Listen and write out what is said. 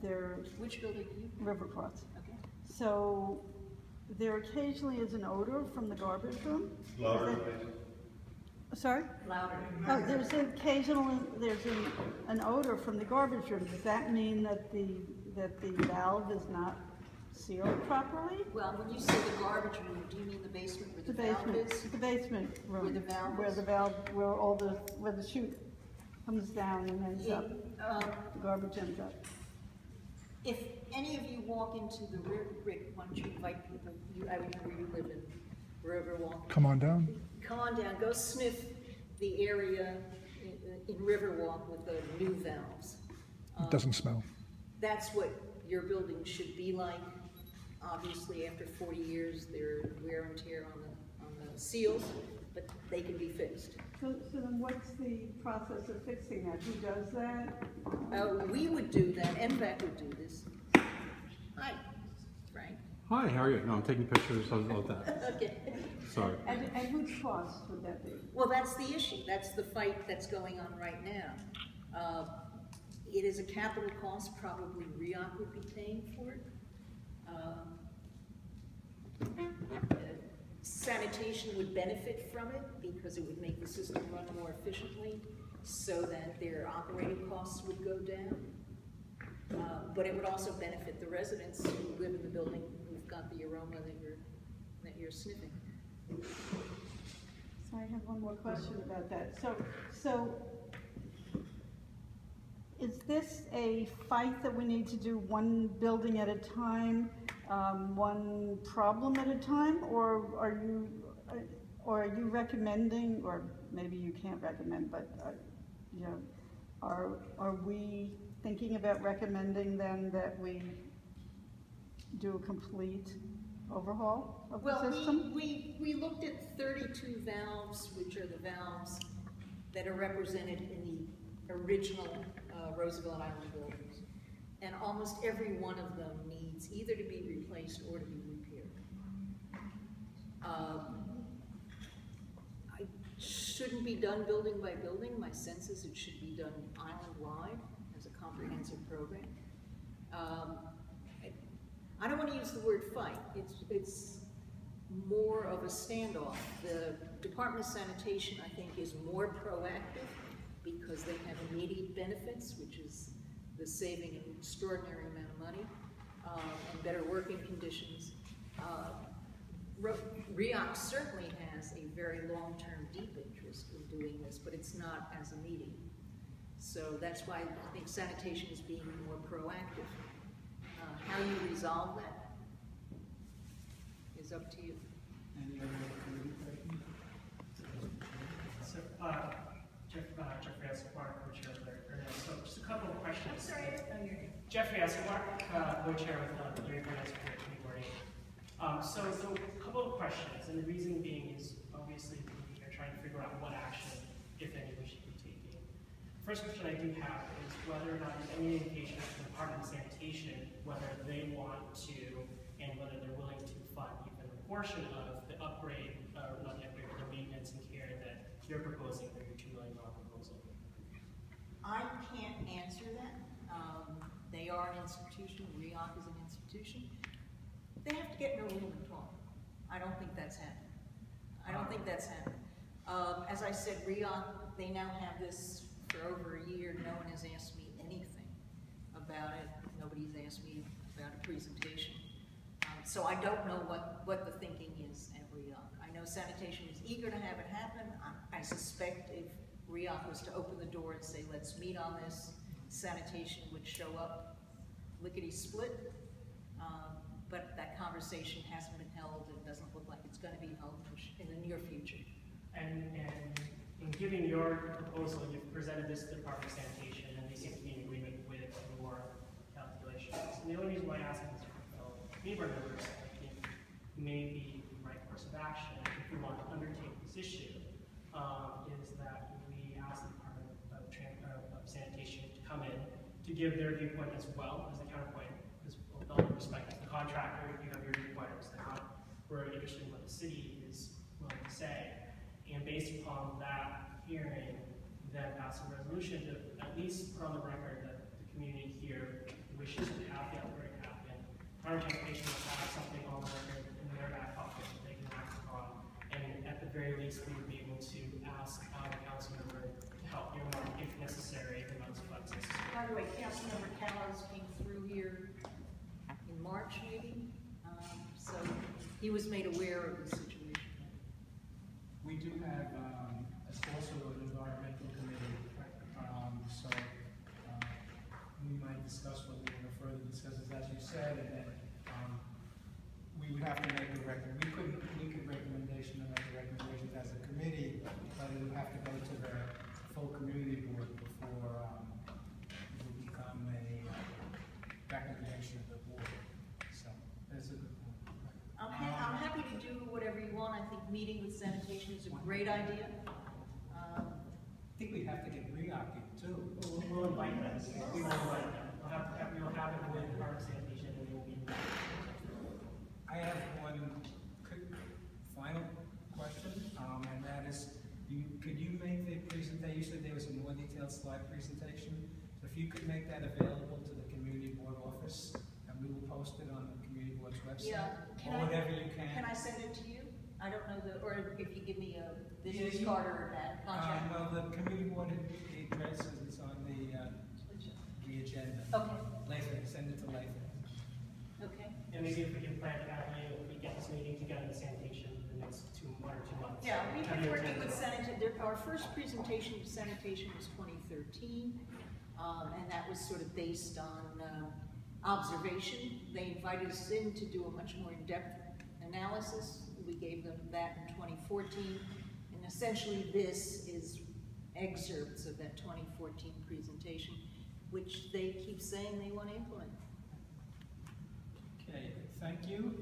There, Which building are you? Rivercross. Okay. So there occasionally is an odor from the garbage room. Louder, Sorry? Louder. Oh, there's an odor from the garbage room. Does that mean that the valve is not sealed properly? Well, when you say the garbage room, do you mean the basement where the valve is? The basement room. Where the valve is? Where the valve, where the chute comes down and ends up, the garbage ends up. If any of you walk into the Rick, why don't you invite people, I remember you live in Riverwalk. Come on down. Come on down, go sniff the area in Riverwalk with the new valves. It doesn't smell. That's what your building should be like. Obviously, after 40 years, there's wear and tear on the seals, but they can be fixed. So then what's the process of fixing that? Who does that? We would do that. Envac would do this. Hi, Frank. Hi, how are you? No, I'm taking pictures of that. Okay. Sorry. And whose cost would that be? Well, that's the issue. That's the fight that's going on right now. It is a capital cost. Probably REOC would be paying for it. Sanitation would benefit from it because it would make the system run more efficiently so that their operating costs would go down. But it would also benefit the residents who live in the building who've got the aroma that you're sniffing. So I have one more question about that. So is this a fight that we need to do one building at a time, one problem at a time, or are you recommending, or maybe you can't recommend, but you know, are we thinking about recommending then that we do a complete overhaul of the system? We looked at 32 valves, which are the valves that are represented in the original Roosevelt Island buildings. And almost every one of them needs either to be replaced or to be repaired. It shouldn't be done building by building. My sense is it should be done island-wide as a comprehensive program. I don't want to use the word fight. It's more of a standoff. The Department of Sanitation, I think, is more proactive because they have immediate benefits, which is the saving an extraordinary amount of money and better working conditions. REOC certainly has a very long-term deep interest in doing this, but it's not as immediate. So that's why I think sanitation is being more proactive. How you resolve that is up to you. Any other committee questions? So, Jeffrey Escobar, co-chair of the So just a couple of questions. I'm sorry, Jeffrey Escobar, co-chair with the Finance Committee Board. So a couple of questions, and the reason being is obviously we are trying to figure out what action, if any, we should be taking. First question I do have is whether or not there's any indication from the Department of Sanitation whether they want to and whether they're willing to fund even a portion of the upgrade, not the upgrade, but the maintenance and care that you're proposing for your $2 million proposal. I can't answer that. They are an institution. REOC is an institution. They have to get in a room and talk. I don't think that's happening. I don't think that's happening. As I said, REOC, they now have this for over a year. No one has asked me anything about it. Nobody's asked me about a presentation. So I don't know what the thinking is at REOC. I know sanitation is eager to have it happen. I suspect if REOC was to open the door and say, let's meet on this, sanitation would show up lickety-split. But that conversation hasn't been held and doesn't look like it's going to be held in the near future. And in giving your proposal, you've presented this to the Department of Sanitation, and they seem to be in agreement with your calculations. And the only reason why I ask is neighbor members, I think, may be the right course of action if we want to undertake this issue, is that we ask the Department of Sanitation to come in to give their viewpoint as well as the counterpoint, because with all due respect to the contractor, you have your viewpoint as the contractor. We're interested in what the city is willing to say, and based upon that hearing, then pass a resolution to at least put on the record that the community here wishes to have the outbreak happen, Department of Transportation will have something on the record in their back pocket that they can act upon. And at the very least, we would be able to ask the council member to help earmark, if necessary, the amounts of funds necessary. By the way, Councilmember Callows came through here in March, maybe, so he was made aware of the situation. We do have also an environmental committee, so we might discuss what we want to further discuss, as you said, and then we would have to make a recommendation. We could recommendation and make a recommendation as a committee, but it would have to go to the full community board before it would become a recommendation of the board. So that's a good point. I'm happy to do whatever you want. I think meeting with sanitation is a great idea. I think we have to get REOC too. We'll invite them. We will invite them. We will have it with Department of Sanitation, and we will be. I have one quick final question, and that is, could you make the presentation? You said there was a more detailed slide presentation. So if you could make that available to the community board office, and we will post it on the community board's website, or whatever you can. Can I send it to you? I don't know or if you give me a business Yeah, card or that contract. Well, the community board address is on the agenda. Okay. Later, send it to Lathan. Okay. And maybe if we can plan to have you, if we get this meeting together in sanitation in the next 1 or 2 months. Yeah, we've Have been you working attend with this? sanitation. Our first presentation to sanitation was 2013, and that was sort of based on observation. They invited us in to do a much more in-depth analysis. We gave them that in 2014, and essentially this is excerpts of that 2014 presentation, which they keep saying they want to implement. Okay, thank you.